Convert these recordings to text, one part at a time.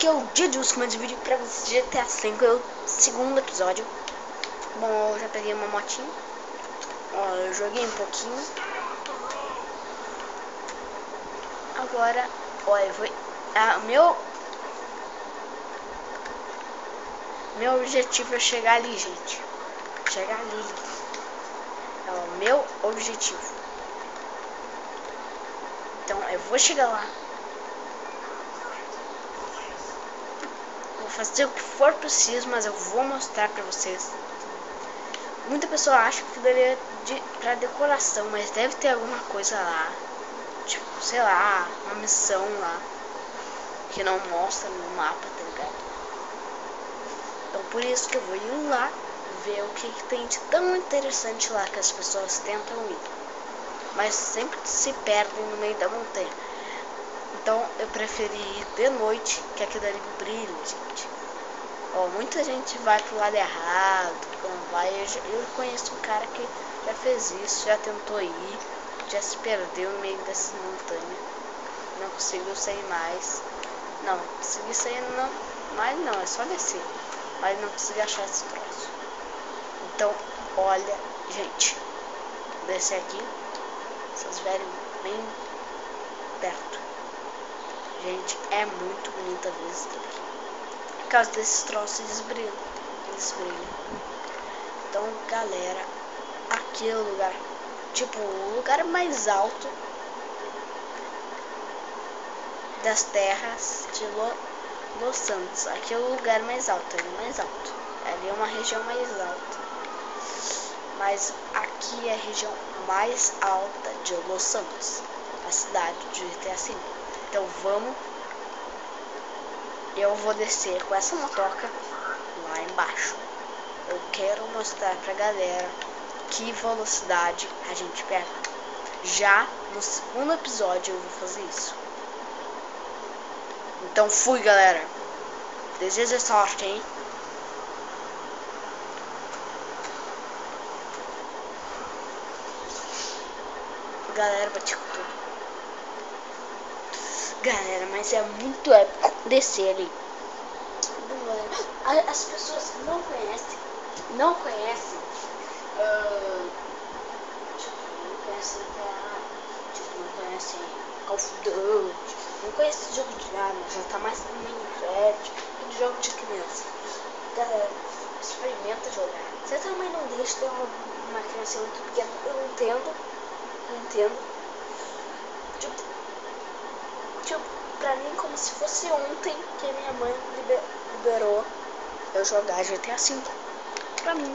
é o dia de último vídeo pra vocês de GTA V, é o segundo episódio. Bom, eu já peguei uma motinha. Ó, eu joguei um pouquinho. Agora, ó, eu vou... meu objetivo é chegar ali, gente. Chegar ali. É o meu objetivo. Então, eu vou chegar lá. Vou fazer o que for preciso, mas eu vou mostrar pra vocês. Muita pessoa acha que daria pra decoração, mas deve ter alguma coisa lá. Tipo, sei lá, uma missão lá. Que não mostra no mapa, tá ligado? Então por isso que eu vou ir lá ver o que tem de tão interessante lá que as pessoas tentam ir. Mas sempre se perdem no meio da montanha. Então eu preferi ir de noite, que aquilo ali brilha, gente. Ó, muita gente vai pro lado errado, não vai. Eu conheço um cara que já fez isso, já tentou ir, já se perdeu no meio dessa montanha. Não conseguiu sair mais. Não, consegui sair não, mas não, é só descer. Mas não consegui achar esse troço. Então, olha, gente, vou descer aqui. Vocês verem bem perto. Gente, é muito bonita a vista aqui. Por causa desses troços, eles brilham. Então, galera, aqui é o lugar, tipo, o lugar mais alto das terras de Los Santos. Aqui é o lugar mais alto, ali mais alto. Ali é uma região mais alta. Mas aqui é a região mais alta de Los Santos, a cidade de GTA V. Então vamos. Eu vou descer com essa motoca lá embaixo. Eu quero mostrar pra galera que velocidade a gente pega. Já no segundo episódio eu vou fazer isso. Então fui, galera. Desejo sorte, hein? Galera, bati com tudo. Galera, mas é muito épico descer ali. As pessoas não conhecem. Tipo, não conhecem tipo, não conhecem Call of Duty, não conhece jogo de arma, já tá mais no Minecraft, tudo jogo de criança. Galera, experimenta jogar. Você também não deixa ter uma criança muito pequena. Eu entendo. Tipo, pra mim como se fosse ontem que minha mãe liberou eu jogar GTA V. Pra mim.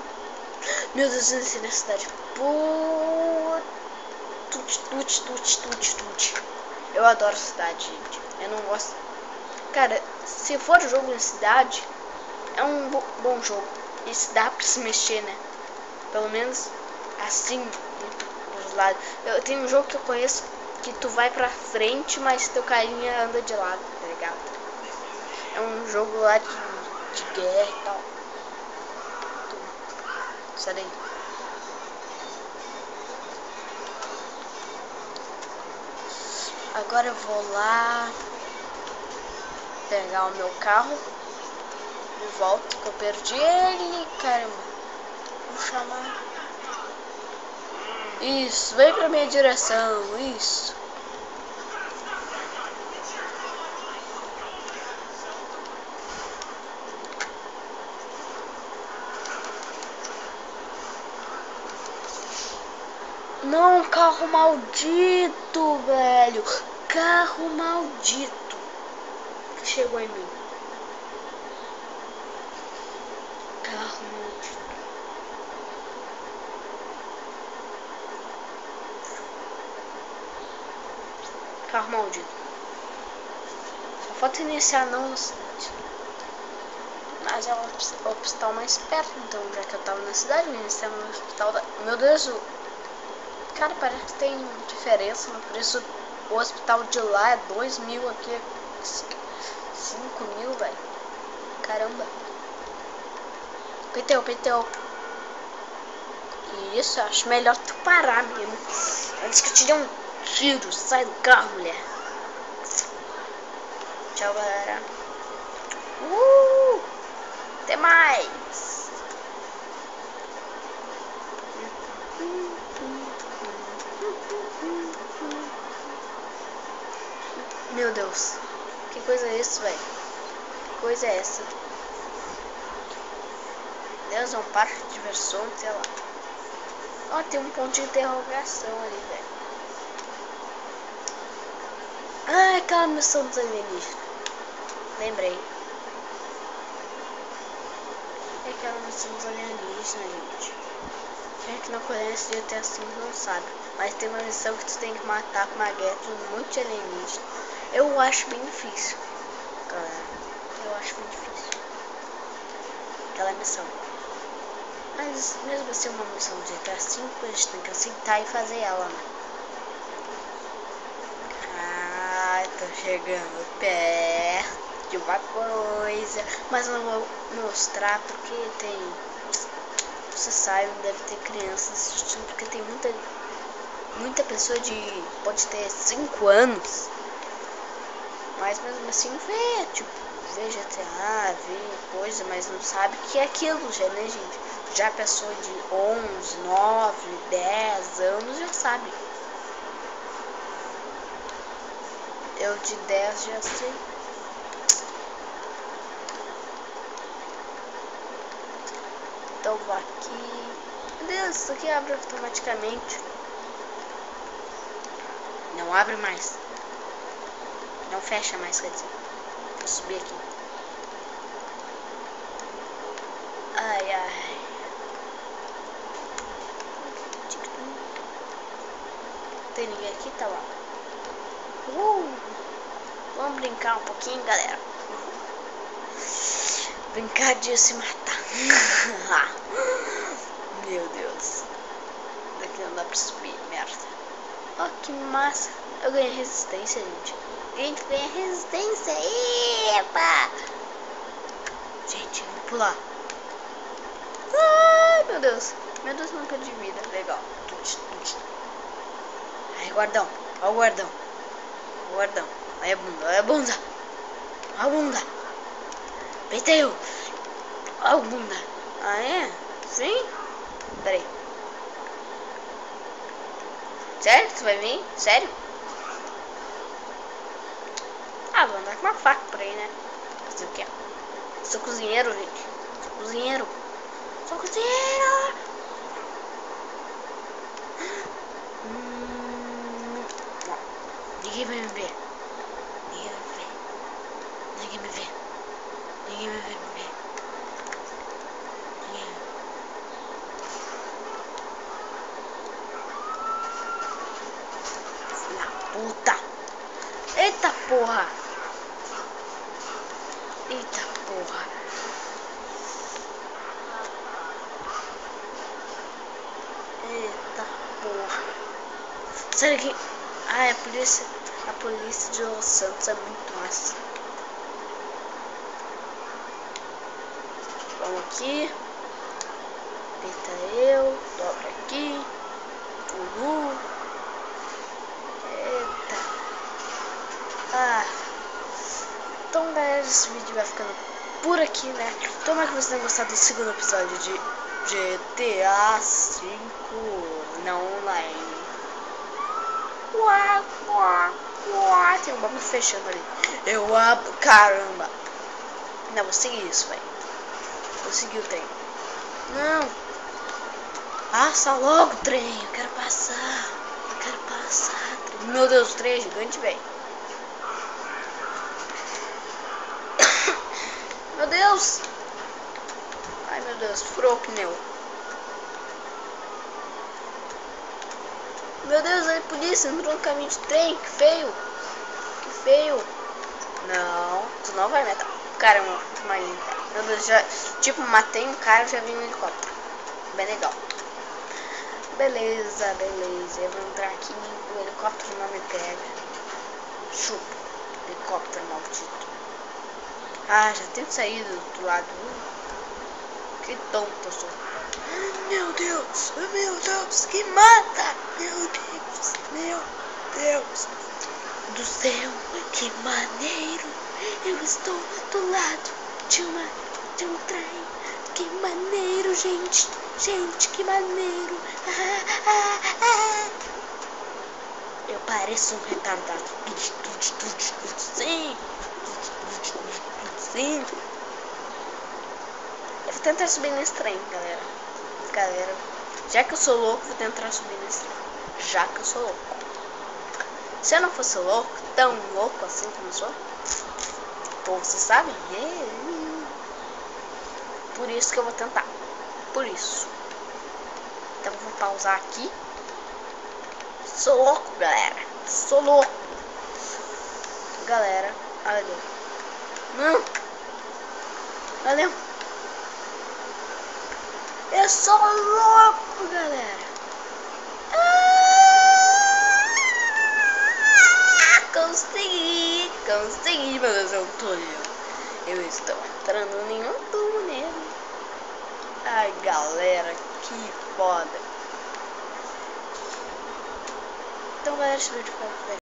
Meu Deus, eu desci na cidade. Tut. Eu adoro cidade, gente. Eu não gosto. Cara, se for jogo em cidade, é um bom jogo. E se dá pra se mexer, né? Pelo menos assim, dos lados. Eu tenho um jogo que eu conheço que tu vai pra frente, mas teu carinha anda de lado, tá ligado? É um jogo lá de guerra e tal. Sai daí. Agora eu vou lá pegar o meu carro de volta, que eu perdi ele, caramba. Vou chamar. Isso, vem pra minha direção, isso. Não, carro maldito, velho. Carro maldito que chegou em mim. Carro maldito. Carro maldito. Só falta iniciar não na cidade. Mas é o hospital mais perto, então já que eu tava na cidade, iniciar no hospital da... Meu Deus, cara, parece que tem diferença no preço. O hospital de lá é 2.000, aqui é 5.000, velho. Caramba. Peteu. Isso, eu acho melhor tu parar mesmo. Antes que eu te dê um tiro. Sai do carro, mulher. Tchau, galera. Até mais! Meu Deus, que coisa é isso, velho? Que coisa é essa? Deus, é um parque de diversão, sei lá. Ó, tem um ponto de interrogação ali, velho. Ah, aquela missão dos alienígenas. Lembrei. É aquela missão dos alienígenas, gente. Quem é que não conhece de GTA V não sabe. Mas tem uma missão que tu tem que matar com uma guerra um monte de alienígenas. Eu acho bem difícil, galera. Eu acho bem difícil aquela missão. Mas mesmo assim uma missão de GTA V, a gente tem que aceitar e fazer ela, né? Ah, tô chegando perto de uma coisa. Mas eu não vou mostrar porque tem... Você sabe, deve ter crianças assistindo, porque tem muita pessoa de... Pode ter 5 anos. Mas mesmo assim vê, tipo, vê GTA, vê coisa, mas não sabe o que é aquilo já, né, gente? Já a pessoa de 11, 9, 10 anos já sabe. Eu de 10 já sei. Então vou aqui. Meu Deus, isso aqui abre automaticamente. Não abre mais. Não fecha mais, quer dizer. Vou subir aqui. Ai, ai. Tem ninguém aqui? Tá lá. Vamos brincar um pouquinho, galera. Brincar de se matar. Meu Deus. Daqui não dá pra subir, merda. Ó, que massa. Eu ganhei resistência, gente. A gente ganha resistência. Epa! Gente, vou pular. Ai, meu Deus. Meu Deus, não perdi vida. Legal. Aí, guardão. Ó o guardão. O guardão. Olha a bunda. Olha a bunda. Olha a bunda. Peiteu. Olha a bunda. Ah, é? Sim? Peraí. Sério? Tu vai vir? Sério? Ah, vou andar com uma faca por aí, né? Fazer o quê? Sou cozinheiro, gente. Sou cozinheiro. Sou cozinheiro! Ninguém vai me ver. Ninguém vai me ver. Ninguém me vê. Ninguém vai me ver. Ninguém. Filha da puta. Eita porra. Eita porra. Eita porra. Sério que... Ah, a polícia de Los Santos é muito massa. Vamos aqui. Aperta eu. Dobra aqui. Pulo. Eita. Ah. Então, galera, esse vídeo vai ficando por aqui, né? Tomara que vocês tenham gostado do segundo episódio de GTA V não online. Tem um bagulho fechando ali. Eu abro. Caramba. Não, vou seguir isso, velho. Vou seguir o trem. Não. Passa logo, trem. Eu quero passar. Eu quero passar. Trem. Meu Deus, o trem é gigante, velho. Meu Deus. Ai, meu Deus. Furou o pneu. Meu Deus, a polícia entrou no caminho de trem. Que feio. Que feio. Não, tu não vai matar. Caramba, que malinho. Meu Deus, já, tipo, matei um cara e já vim no helicóptero. Bem legal. Beleza, beleza. Eu vou entrar aqui, o helicóptero não me pega. Chupa. Helicóptero maldito. Ah, já tenho saído do lado. Que tonto eu sou. Meu Deus, que mata. Meu Deus do céu, que maneiro. Eu estou do lado de um trem. Que maneiro, gente. Gente, que maneiro. Eu pareço um retardado. Sim. Sim. Eu vou tentar subir nesse trem, galera. Já que eu sou louco, vou tentar subir nesse trem. Já que eu sou louco. Se eu não fosse louco, tão louco assim como eu sou, pô, você sabe? Por isso que eu vou tentar. Por isso. Então eu vou pausar aqui. Sou louco, galera. Sou louco. Galera, olha. Não. Valeu. Eu sou louco, galera. Consegui, meu Deus, eu estou entrando em um túnel. Ai, galera, que foda. Então, galera, esse vídeo foi